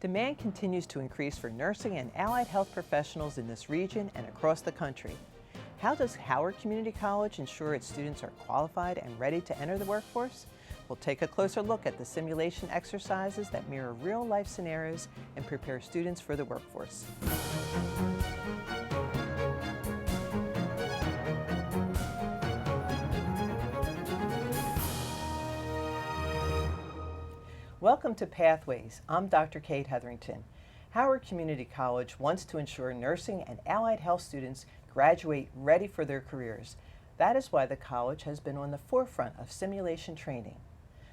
Demand continues to increase for nursing and allied health professionals in this region and across the country. How does Howard Community College ensure its students are qualified and ready to enter the workforce? We'll take a closer look at the simulation exercises that mirror real-life scenarios and prepare students for the workforce. Welcome to Pathways. I'm Dr. Kate Hetherington. Howard Community College wants to ensure nursing and allied health students graduate ready for their careers. That is why the college has been on the forefront of simulation training.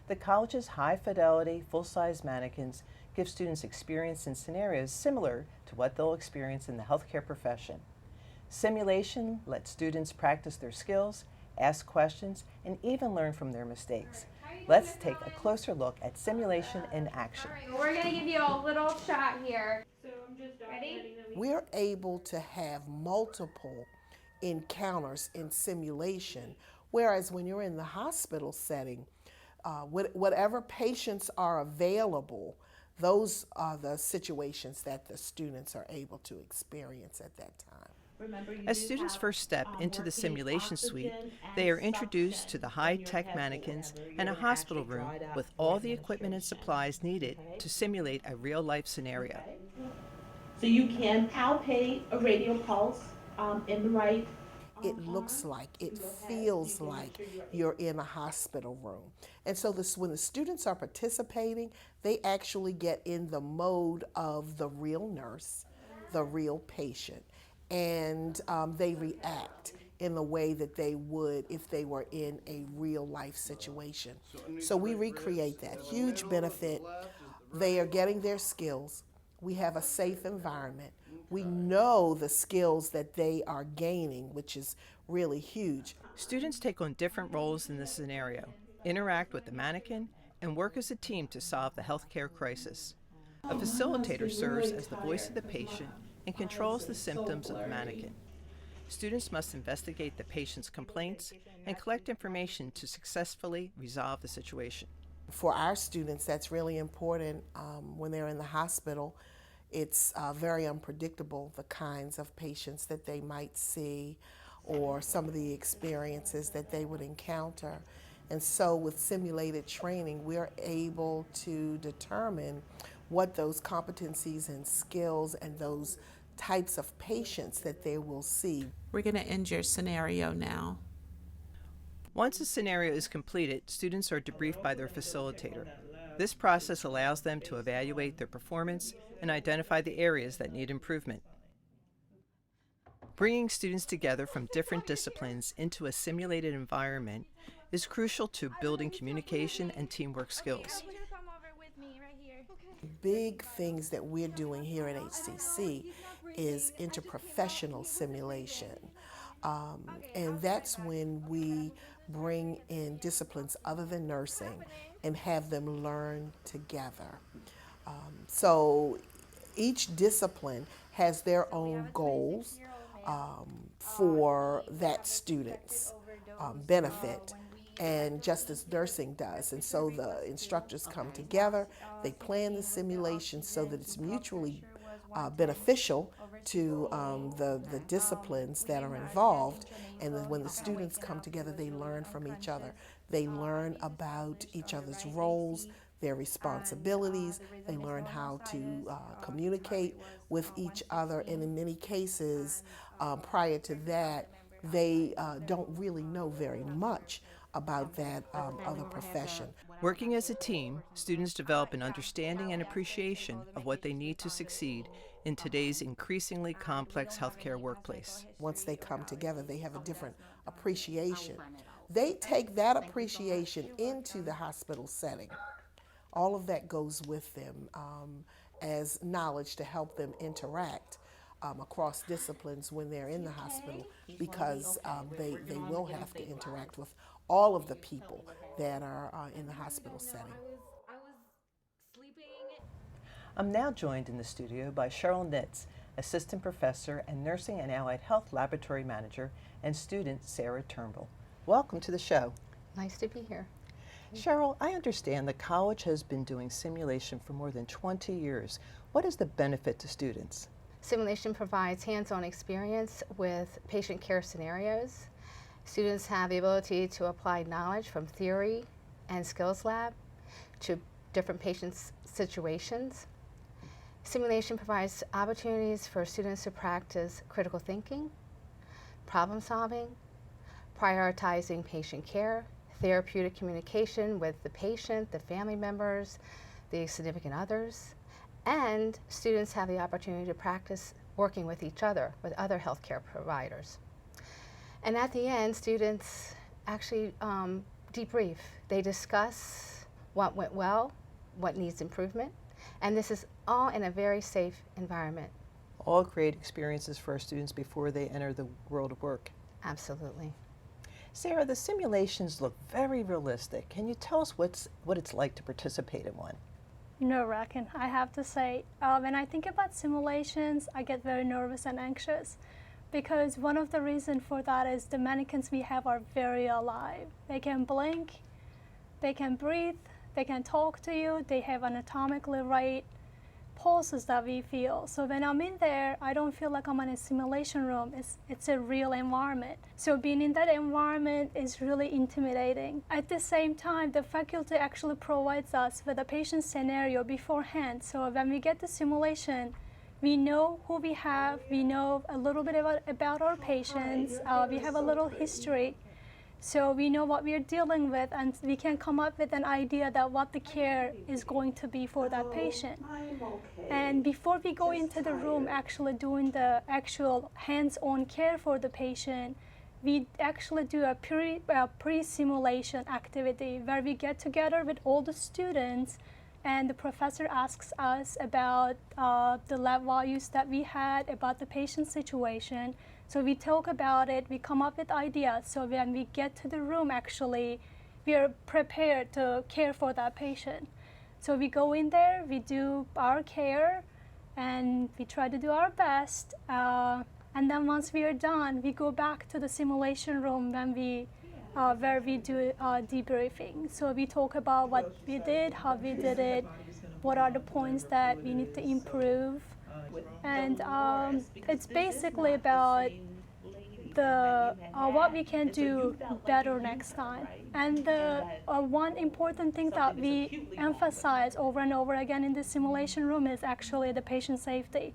The college's high-fidelity, full-size mannequins give students experience in scenarios similar to what they'll experience in the healthcare profession. Simulation lets students practice their skills, ask questions, and even learn from their mistakes. Let's take a closer look at simulation in action. All right, we're going to give you a little shot here. So I'm just ready? We're able to have multiple encounters in simulation, whereas when you're in the hospital setting, whatever patients are available, those are the situations that the students are able to experience at that time. As students first step into the simulation suite, they are introduced to the high-tech mannequins and a hospital room with all the equipment and supplies needed to simulate a real-life scenario. So you can palpate a radial pulse in the right. It looks like, it feels like you're in a hospital room. And so when the students are participating, they actually get in the mode of the real nurse, the real patient. And they react in the way that they would if they were in a real life situation. So we recreate that. Huge benefit. They are getting their skills. We have a safe environment. We know the skills that they are gaining, which is really huge. Students take on different roles in this scenario, interact with the mannequin, and work as a team to solve the healthcare crisis. A facilitator serves as the voice of the patient and controls the symptoms of the mannequin. Students must investigate the patient's complaints and collect information to successfully resolve the situation. For our students, that's really important when they're in the hospital. It's very unpredictable, the kinds of patients that they might see or some of the experiences that they would encounter. And so with simulated training, we're able to determine what those competencies and skills and those types of patients that they will see. We're going to end your scenario now. Once a scenario is completed, students are debriefed by their facilitator. This process allows them to evaluate their performance and identify the areas that need improvement. Bringing students together from different disciplines into a simulated environment is crucial to building communication and teamwork skills. Big things that we're doing here at HCC is interprofessional simulation. And that's when we bring in disciplines other than nursing and have them learn together. So each discipline has their own goals for that student's benefit, and just as nursing does. And so the instructors come together, they plan the simulation so that it's mutually beneficial to the disciplines that are involved. And then when the students come together, they learn from each other. They learn about each other's roles, their responsibilities. They learn how to communicate with each other. And in many cases, prior to that, they don't really know very much about that other profession. Working as a team, students develop an understanding and appreciation of what they need to succeed in today's increasingly complex healthcare workplace. Once they come together, they have a different appreciation. They take that appreciation into the hospital setting. All of that goes with them as knowledge to help them interact across disciplines when they're in the hospital, because they will have to interact with all of the people that are in the hospital setting. I'm now joined in the studio by Cheryl Nitz, Assistant Professor and Nursing and Allied Health Laboratory Manager, and student Sarah Turnbull. Welcome to the show. Nice to be here. Cheryl, I understand the college has been doing simulation for more than 20 years. What is the benefit to students? Simulation provides hands-on experience with patient care scenarios. Students have the ability to apply knowledge from theory and skills lab to different patients' situations. Simulation provides opportunities for students to practice critical thinking, problem solving, prioritizing patient care, therapeutic communication with the patient, the family members, the significant others, and students have the opportunity to practice working with each other, with other healthcare providers. And at the end, students actually debrief. They discuss what went well, what needs improvement, and this is all in a very safe environment. All great experiences for our students before they enter the world of work. Absolutely. Sarah, the simulations look very realistic. Can you tell us what it's like to participate in one? Nerve-wracking, I have to say. When I think about simulations, I get very nervous and anxious because one of the reasons for that is the mannequins we have are very alive. They can blink, they can breathe, they can talk to you, they have anatomically right pulses that we feel. So when I'm in there, I don't feel like I'm in a simulation room. It's a real environment. So being in that environment is really intimidating. At the same time, the faculty actually provides us with a patient scenario beforehand. So when we get the simulation, we know who we have, we know a little bit about our patients, we have a little history. So we know what we're dealing with, and we can come up with an idea that what the care is going to be for that patient. And before we go into the room actually doing the actual hands-on care for the patient, we actually do a pre-simulation activity where we get together with all the students and the professor asks us about the lab values that we had, about the patient situation. So we talk about it, we come up with ideas. So when we get to the room, actually, we are prepared to care for that patient. So we go in there, we do our care, and we try to do our best. And then once we are done, we go back to the simulation room where we do debriefing. So we talk about what we did, how we did it, what are the points that we need to improve. And it's basically about what we can do better next time. And the one important thing that we emphasize over and over again in the simulation room is actually the patient safety.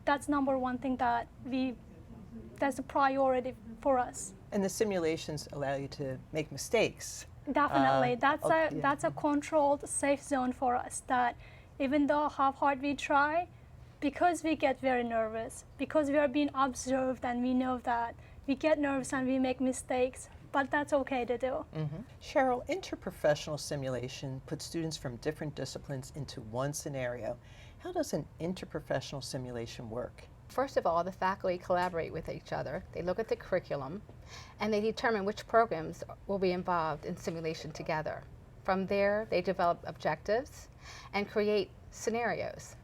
That's number one thing that's a priority for us. And the simulations allow you to make mistakes. Definitely. That's a controlled, safe zone for us, that even though how hard we try, because we get very nervous, because we are being observed and we know that, we get nervous and we make mistakes, but that's okay to do. Cheryl, interprofessional simulation puts students from different disciplines into one scenario. How does an interprofessional simulation work? First of all, the faculty collaborate with each other. They look at the curriculum and they determine which programs will be involved in simulation together. From there, they develop objectives and create scenarios.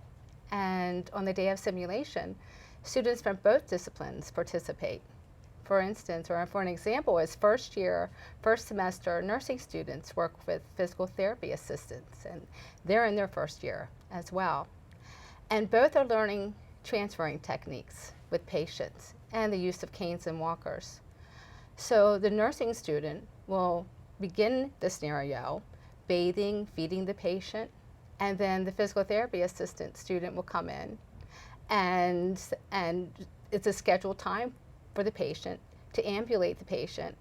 And on the day of simulation, students from both disciplines participate. For instance, or for an example, is first semester nursing students work with physical therapy assistants, and they're in their first year as well. And both are learning transferring techniques with patients and the use of canes and walkers. So the nursing student will begin the scenario, bathing, feeding the patient, and then the physical therapy assistant student will come in, and it's a scheduled time for the patient to ambulate the patient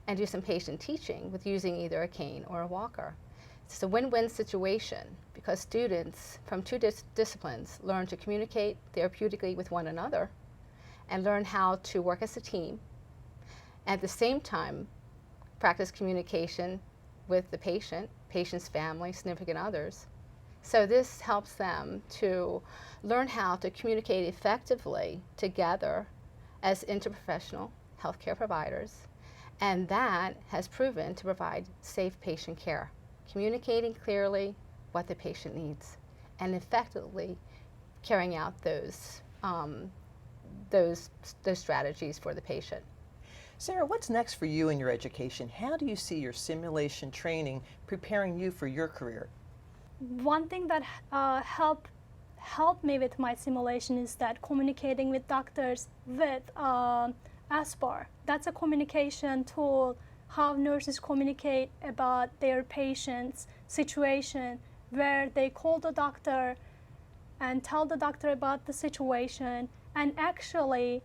and do some patient teaching with using either a cane or a walker. It's a win-win situation because students from two disciplines learn to communicate therapeutically with one another and learn how to work as a team. At the same time, practice communication with the patient, patient's family, significant others. So this helps them to learn how to communicate effectively together as interprofessional healthcare providers, and that has proven to provide safe patient care, communicating clearly what the patient needs and effectively carrying out those strategies for the patient. Sarah, what's next for you in your education? How do you see your simulation training preparing you for your career? One thing that helped me with my simulation is that communicating with doctors with ASPAR. That's a communication tool, how nurses communicate about their patients' situation, where they call the doctor and tell the doctor about the situation and actually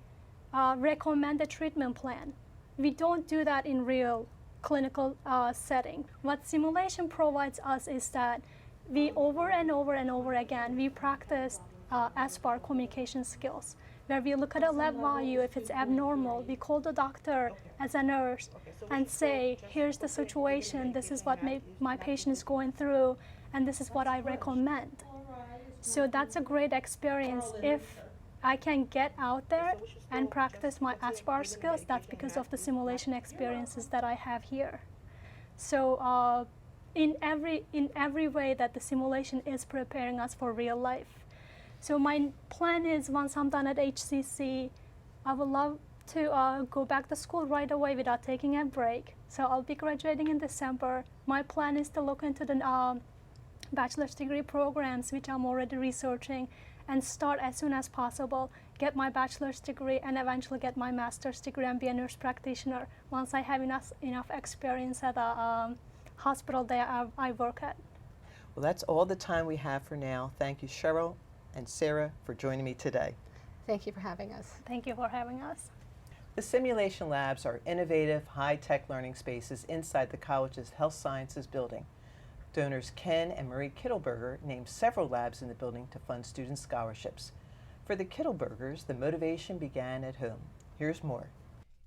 recommend a treatment plan. We don't do that in real clinical setting. What simulation provides us is that we over and over and over again, we practice ASPAR communication skills, where we look at a lab value. If it's abnormal, we call the doctor as a nurse and say, here's the situation, this is what my patient is going through, and this is what I recommend. So that's a great experience. If I can get out there and practice my ASPAR skills, that's because of the simulation experiences that I have here. So in every way that the simulation is preparing us for real life. So my plan is, once I'm done at HCC, I would love to go back to school right away without taking a break. So I'll be graduating in December. My plan is to look into the bachelor's degree programs, which I'm already researching, and start as soon as possible, get my bachelor's degree, and eventually get my master's degree and be a nurse practitioner once I have enough experience at the hospital that I work at. Well, that's all the time we have for now. Thank you, Cheryl and Sarah, for joining me today. Thank you for having us. Thank you for having us. The simulation labs are innovative, high-tech learning spaces inside the college's Health Sciences building. Donors Ken and Marie Kittleberger named several labs in the building to fund student scholarships. For the Kittlebergers, the motivation began at home. Here's more.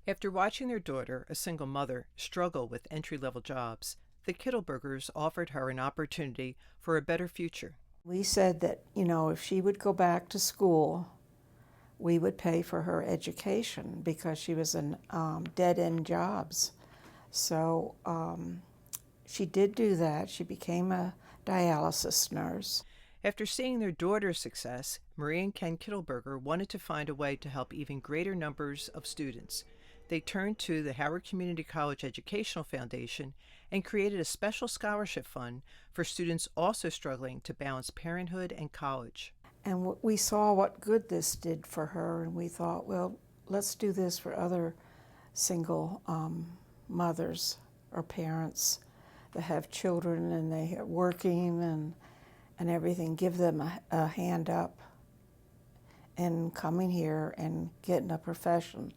After watching their daughter, a single mother, struggle with entry-level jobs, the Kittlebergers offered her an opportunity for a better future. We said that, if she would go back to school, we would pay for her education because she was in dead-end jobs. So she did do that. She became a dialysis nurse. After seeing their daughter's success, Marie and Ken Kittleberger wanted to find a way to help even greater numbers of students. They turned to the Howard Community College Educational Foundation and created a special scholarship fund for students also struggling to balance parenthood and college. And we saw what good this did for her, and we thought, well, let's do this for other single mothers or parents that have children and they are working and everything. Give them a hand up in coming here and getting a profession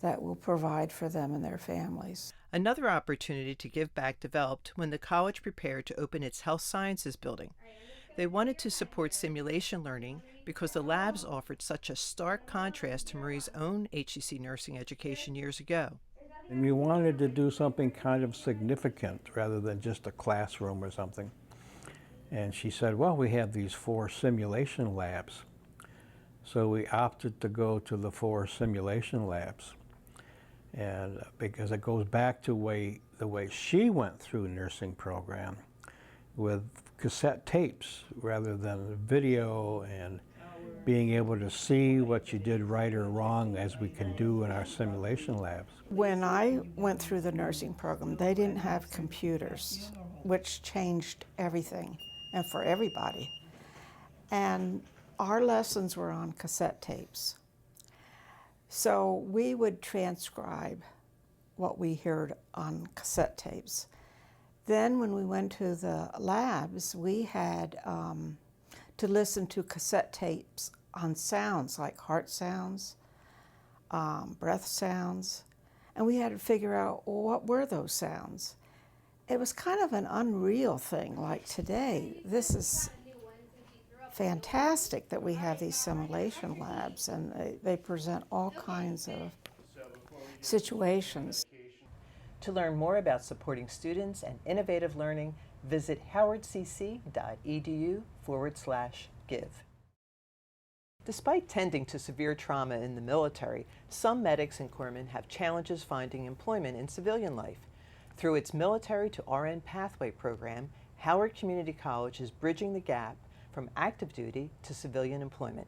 that will provide for them and their families. Another opportunity to give back developed when the college prepared to open its Health Sciences building. They wanted to support simulation learning because the labs offered such a stark contrast to Marie's own HCC nursing education years ago. And we wanted to do something kind of significant rather than just a classroom or something. And she said, well, we have these 4 simulation labs. So we opted to go to the 4 simulation labs. And because it goes back to the way she went through nursing program with cassette tapes rather than video, and being able to see what you did right or wrong as we can do in our simulation labs. When I went through the nursing program, they didn't have computers, which changed everything and for everybody. And our lessons were on cassette tapes. So we would transcribe what we heard on cassette tapes. Then when we went to the labs, we had to listen to cassette tapes on sounds like heart sounds, breath sounds, and we had to figure out, well, what were those sounds? It was kind of an unreal thing. Like today, this is fantastic that we have these simulation labs, and they present all kinds of situations. To learn more about supporting students and innovative learning, visit howardcc.edu/give. Despite tending to severe trauma in the military, some medics and corpsmen have challenges finding employment in civilian life. Through its Military to RN Pathway program, Howard Community College is bridging the gap from active duty to civilian employment.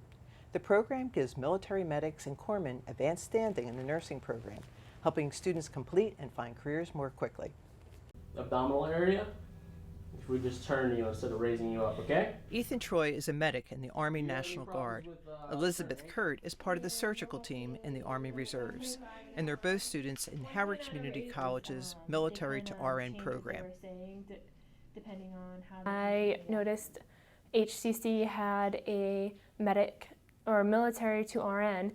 The program gives military medics and corpsmen advanced standing in the nursing program, helping students complete and find careers more quickly. Abdominal area. If we just turn you instead of raising you up, okay? Ethan Troy is a medic in the Army National Guard. Elizabeth Kurt is part of the surgical team in the Army Reserves, and they're both students in Howard Community College's Military to RN program. I noticed HCC had a medic or military to RN,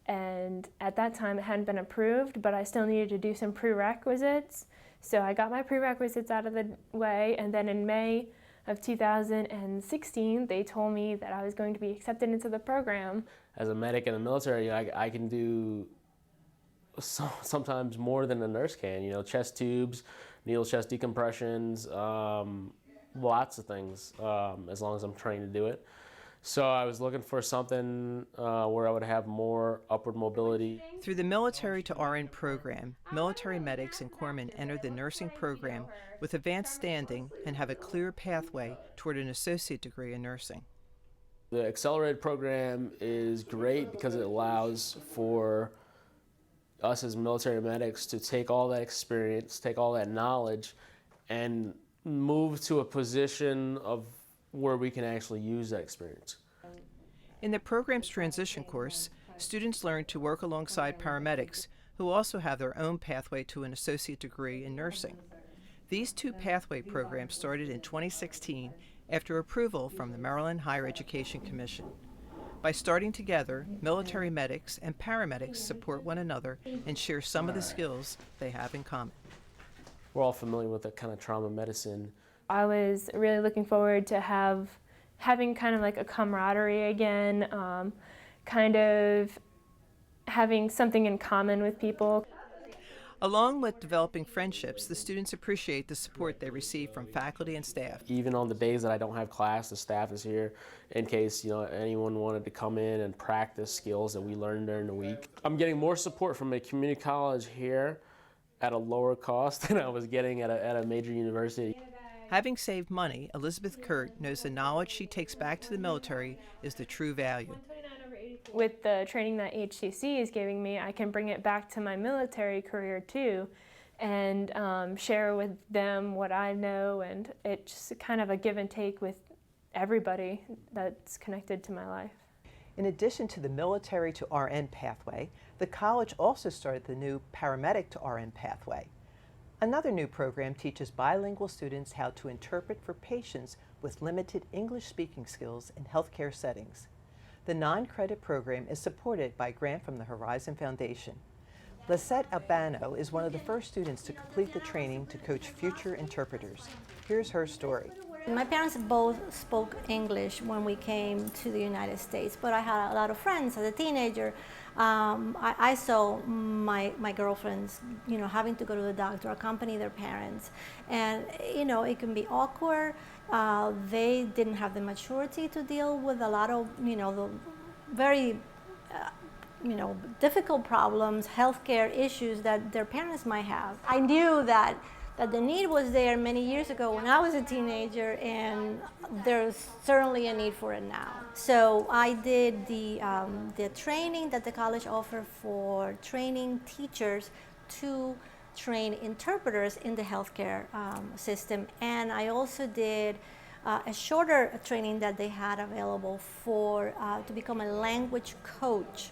and at that time it hadn't been approved, but I still needed to do some prerequisites. So I got my prerequisites out of the way, and then in May of 2016, they told me that I was going to be accepted into the program. As a medic in the military, I can do sometimes more than a nurse can. You know, chest tubes, needle chest decompressions, lots of things, as long as I'm trained to do it. So I was looking for something where I would have more upward mobility. Through the Military to RN program, military medics and corpsmen enter the nursing program with advanced standing and have a clear pathway toward an associate degree in nursing. The accelerated program is great because it allows for us as military medics to take all that experience, take all that knowledge, and move to a position of where we can actually use that experience. In the program's transition course, students learn to work alongside paramedics who also have their own pathway to an associate degree in nursing. These two pathway programs started in 2016 after approval from the Maryland Higher Education Commission. By starting together, military medics and paramedics support one another and share some of the skills they have in common. We're all familiar with that kind of trauma medicine. I was really looking forward to having kind of like a camaraderie again, kind of having something in common with people. Along with developing friendships, the students appreciate the support they receive from faculty and staff. Even on the days that I don't have class, the staff is here in case anyone wanted to come in and practice skills that we learned during the week. I'm getting more support from a community college here at a lower cost than I was getting at a major university. Having saved money, Elizabeth Kurt knows the knowledge she takes back to the military is the true value. With the training that HCC is giving me, I can bring it back to my military career too, and share with them what I know, and it's just kind of a give and take with everybody that's connected to my life. In addition to the military to RN pathway, the college also started the new paramedic to RN pathway. Another new program teaches bilingual students how to interpret for patients with limited English speaking skills in healthcare settings. The non-credit program is supported by a grant from the Horizon Foundation. Lisette Albano is one of the first students to complete the training to coach future interpreters. Here's her story. My parents both spoke English when we came to the United States, but I had a lot of friends as a teenager. I saw my girlfriends, having to go to the doctor, accompany their parents, and it can be awkward. They didn't have the maturity to deal with a lot of the very difficult problems, healthcare issues that their parents might have. I knew that the need was there many years ago when I was a teenager, and there's certainly a need for it now. So I did the training that the college offered for training teachers to train interpreters in the healthcare system, and I also did a shorter training that they had available for to become a language coach,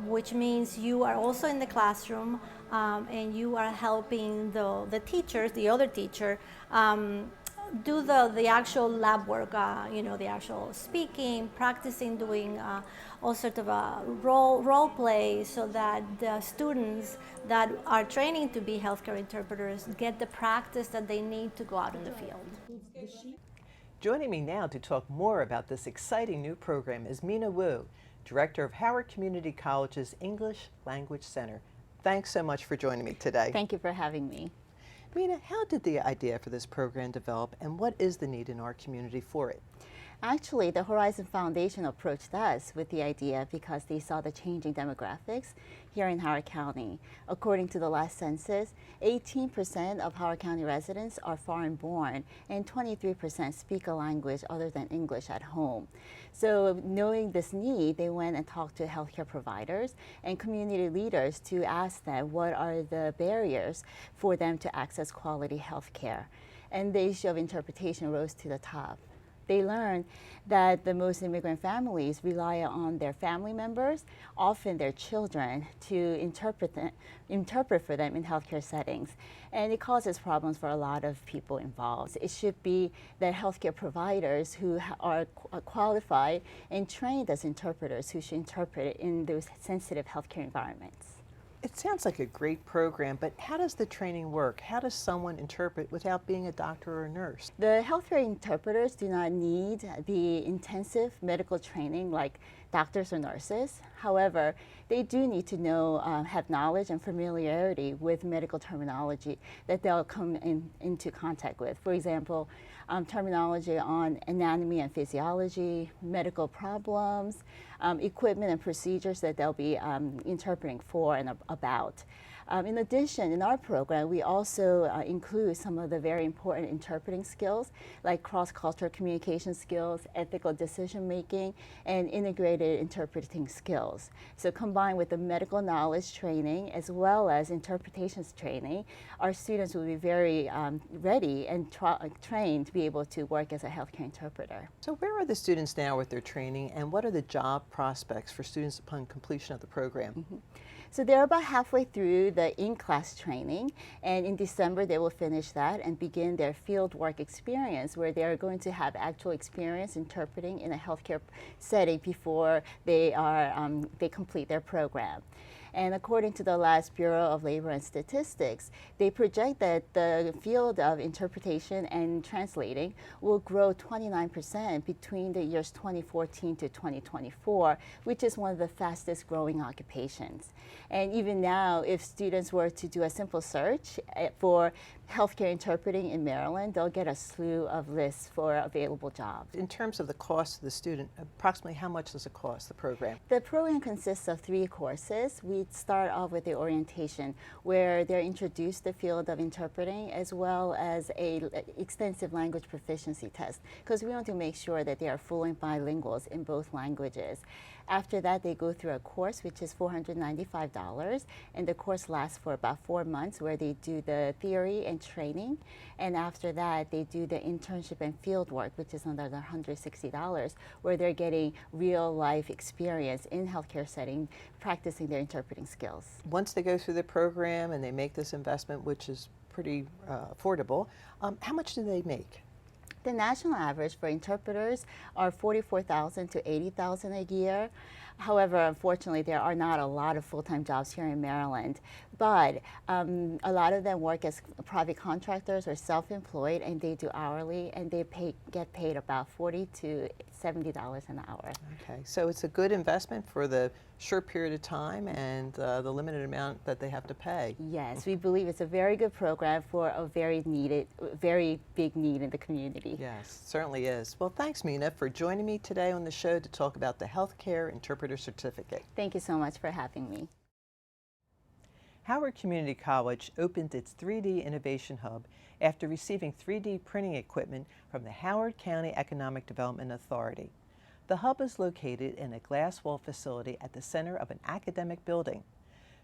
which means you are also in the classroom and you are helping the teachers, the other teacher, do the actual lab work, the actual speaking, practicing doing all sorts of role play, so that the students that are training to be healthcare interpreters get the practice that they need to go out in the field. Joining me now to talk more about this exciting new program is Mina Wu, Director of Howard Community College's English Language Center. Thanks so much for joining me today. Thank you for having me. Mina, how did the idea for this program develop, and what is the need in our community for it? Actually, the Horizon Foundation approached us with the idea because they saw the changing demographics here in Howard County. According to the last census, 18% of Howard County residents are foreign born and 23% speak a language other than English at home. So knowing this need, they went and talked to healthcare providers and community leaders to ask them what are the barriers for them to access quality health care. And the issue of interpretation rose to the top. They learned that the most immigrant families rely on their family members, often their children, to interpret for them in healthcare settings. And it causes problems for a lot of people involved. It should be that healthcare providers who are qualified and trained as interpreters who should interpret in those sensitive healthcare environments. It sounds like a great program, but how does the training work? How does someone interpret without being a doctor or a nurse? The healthcare interpreters do not need the intensive medical training like doctors or nurses. However, they do need to know, have knowledge and familiarity with medical terminology that they'll come into contact with. For example, terminology on anatomy and physiology, medical problems, equipment and procedures that they'll be interpreting for and about. In addition, in our program, we also include some of the very important interpreting skills like cross-cultural communication skills, ethical decision-making, and integrated interpreting skills. So combined with the medical knowledge training as well as interpretations training, our students will be very ready and trained to be able to work as a healthcare interpreter. So where are the students now with their training, and what are the job prospects for students upon completion of the program? Mm-hmm. So they're about halfway through the in-class training, and in December they will finish that and begin their field work experience where they're going to have actual experience interpreting in a healthcare setting before they complete their program. And according to the last Bureau of Labor and Statistics, they project that the field of interpretation and translating will grow 29% between the years 2014 to 2024, which is one of the fastest growing occupations. And even now, if students were to do a simple search for healthcare interpreting in Maryland, they'll get a slew of lists for available jobs. In terms of the cost of the student, approximately how much does it cost, the program? The program consists of 3 courses. We start off with the orientation, where they're introduced to the field of interpreting as well as an extensive language proficiency test, because we want to make sure that they are fluent bilinguals in both languages. After that, they go through a course which is $495, and the course lasts for about 4 months where they do the theory and training, and after that they do the internship and field work, which is another $160, where they're getting real life experience in healthcare setting, practicing their interpreting skills. Once they go through the program and they make this investment, which is pretty affordable, how much do they make? The national average for interpreters are $44,000 to $80,000 a year. However, unfortunately, there are not a lot of full-time jobs here in Maryland, but a lot of them work as private contractors or self-employed, and they do hourly, and they get paid about $40 to $70 an hour. Okay, so it's a good investment for the short period of time and the limited amount that they have to pay. Yes, we believe it's a very good program for a very big need in the community. Yes, certainly is. Well, thanks, Mina, for joining me today on the show to talk about the Healthcare Interpreter Certificate. Thank you so much for having me. Howard Community College opened its 3D Innovation Hub after receiving 3D printing equipment from the Howard County Economic Development Authority. The hub is located in a glass wall facility at the center of an academic building.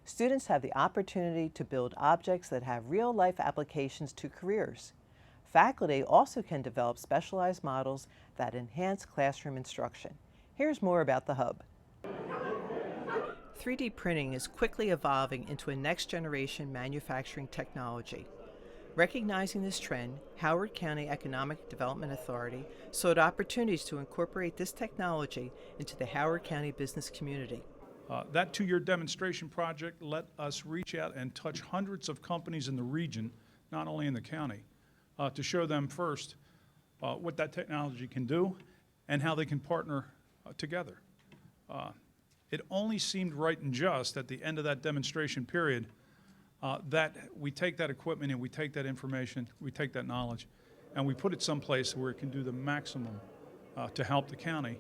Students have the opportunity to build objects that have real-life applications to careers. Faculty also can develop specialized models that enhance classroom instruction. Here's more about the hub. 3D printing is quickly evolving into a next-generation manufacturing technology. Recognizing this trend, Howard County Economic Development Authority sought opportunities to incorporate this technology into the Howard County business community. That 2-year demonstration project let us reach out and touch hundreds of companies in the region, not only in the county, to show them first what that technology can do and how they can partner together. It only seemed right and just at the end of that demonstration period that we take that equipment and we take that information, we take that knowledge, and we put it someplace where it can do the maximum to help the county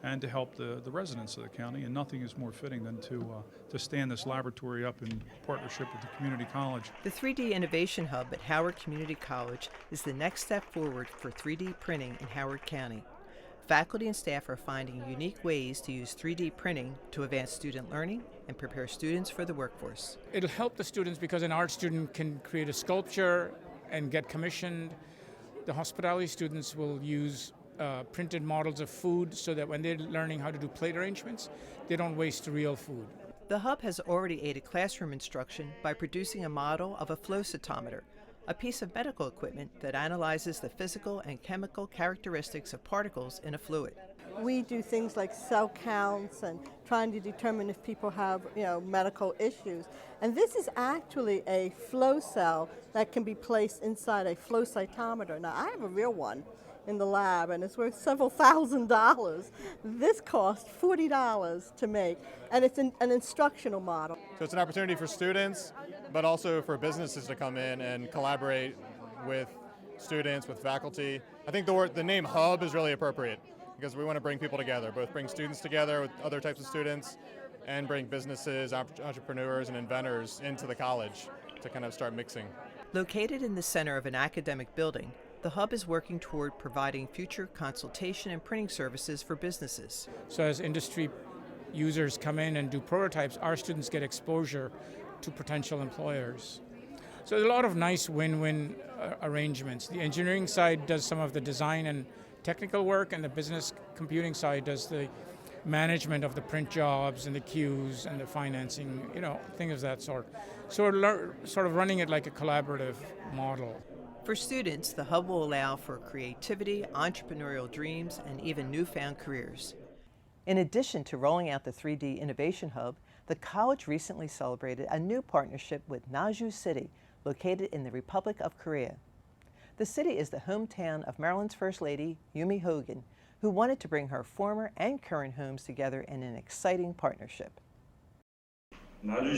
and to help the residents of the county, and nothing is more fitting than to stand this laboratory up in partnership with the community college. The 3D Innovation Hub at Howard Community College is the next step forward for 3D printing in Howard County. Faculty and staff are finding unique ways to use 3D printing to advance student learning and prepare students for the workforce. It'll help the students because an art student can create a sculpture and get commissioned. The hospitality students will use printed models of food so that when they're learning how to do plate arrangements, they don't waste real food. The hub has already aided classroom instruction by producing a model of a flow cytometer, a piece of medical equipment that analyzes the physical and chemical characteristics of particles in a fluid. We do things like cell counts and trying to determine if people have, medical issues. And this is actually a flow cell that can be placed inside a flow cytometer. Now, I have a real one in the lab, and it's worth several $1,000s. This cost $40 to make, and it's an instructional model. So it's an opportunity for students, but also for businesses to come in and collaborate with students, with faculty. I think the name Hub is really appropriate because we want to bring people together, both bring students together with other types of students and bring businesses, entrepreneurs, and inventors into the college to kind of start mixing. Located in the center of an academic building, the Hub is working toward providing future consultation and printing services for businesses. So as industry users come in and do prototypes, our students get exposure to potential employers. So there's a lot of nice win-win arrangements. The engineering side does some of the design and technical work, and the business computing side does the management of the print jobs and the queues and the financing, things of that sort. So we're sort of running it like a collaborative model. For students, the Hub will allow for creativity, entrepreneurial dreams, and even newfound careers. In addition to rolling out the 3D Innovation Hub, the college recently celebrated a new partnership with Maggio City, located in the Republic of Korea. The city is the hometown of Maryland's First Lady, Yumi Hogan, who wanted to bring her former and current homes together in an exciting partnership. Maggio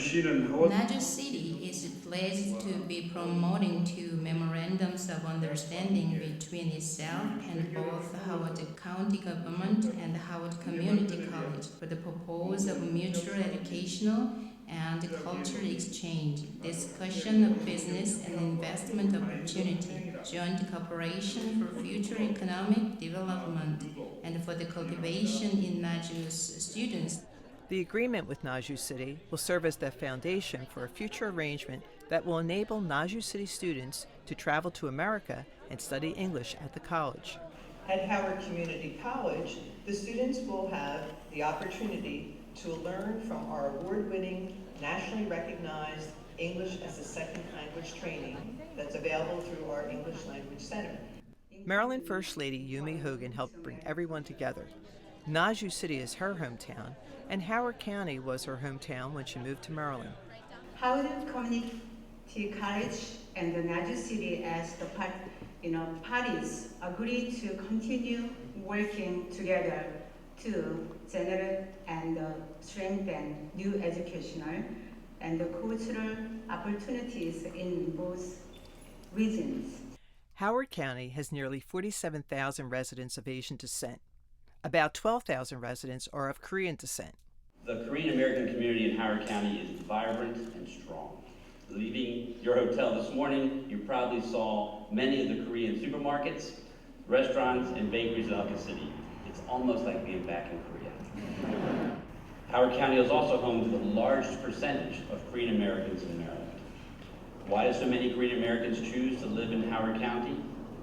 City is pleased to be promoting two memorandums of understanding between itself and both Howard County Government and Howard Community College for the purpose of mutual educational and cultural exchange, discussion of business and investment opportunity, joint cooperation for future economic development, and for the cultivation in Maggio's students. The agreement with Maggio City will serve as the foundation for a future arrangement that will enable Maggio City students to travel to America and study English at the college. At Howard Community College, the students will have the opportunity to learn from our award-winning, nationally recognized English as a second language training that's available through our English Language Center. Maryland First Lady Yumi Hogan helped bring everyone together. Maggio City is her hometown, and Howard County was her hometown when she moved to Maryland. Howard Community College and the Maggio City as the parties agreed to continue working together to generate and strengthen new educational and cultural opportunities in both regions. Howard County has nearly 47,000 residents of Asian descent. About 12,000 residents are of Korean descent. The Korean American community in Howard County is vibrant and strong. Leaving your hotel this morning, you probably saw many of the Korean supermarkets, restaurants, and bakeries in Ellicott City. It's almost like being back in Korea. Howard County is also home to the largest percentage of Korean Americans in Maryland. Why do so many Korean Americans choose to live in Howard County?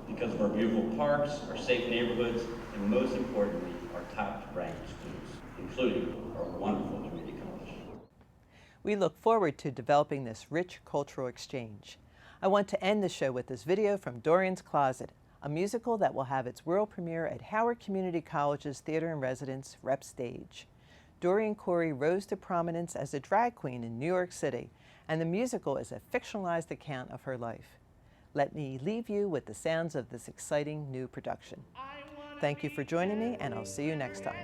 Because of our beautiful parks, our safe neighborhoods, and most importantly, our top-ranked schools, including our wonderful community college. We look forward to developing this rich cultural exchange. I want to end the show with this video from Dorian's Closet, a musical that will have its world premiere at Howard Community College's Theater in Residence, Rep Stage. Dorian Corey rose to prominence as a drag queen in New York City, and the musical is a fictionalized account of her life. Let me leave you with the sounds of this exciting new production. Thank you for joining me, and I'll see you next time.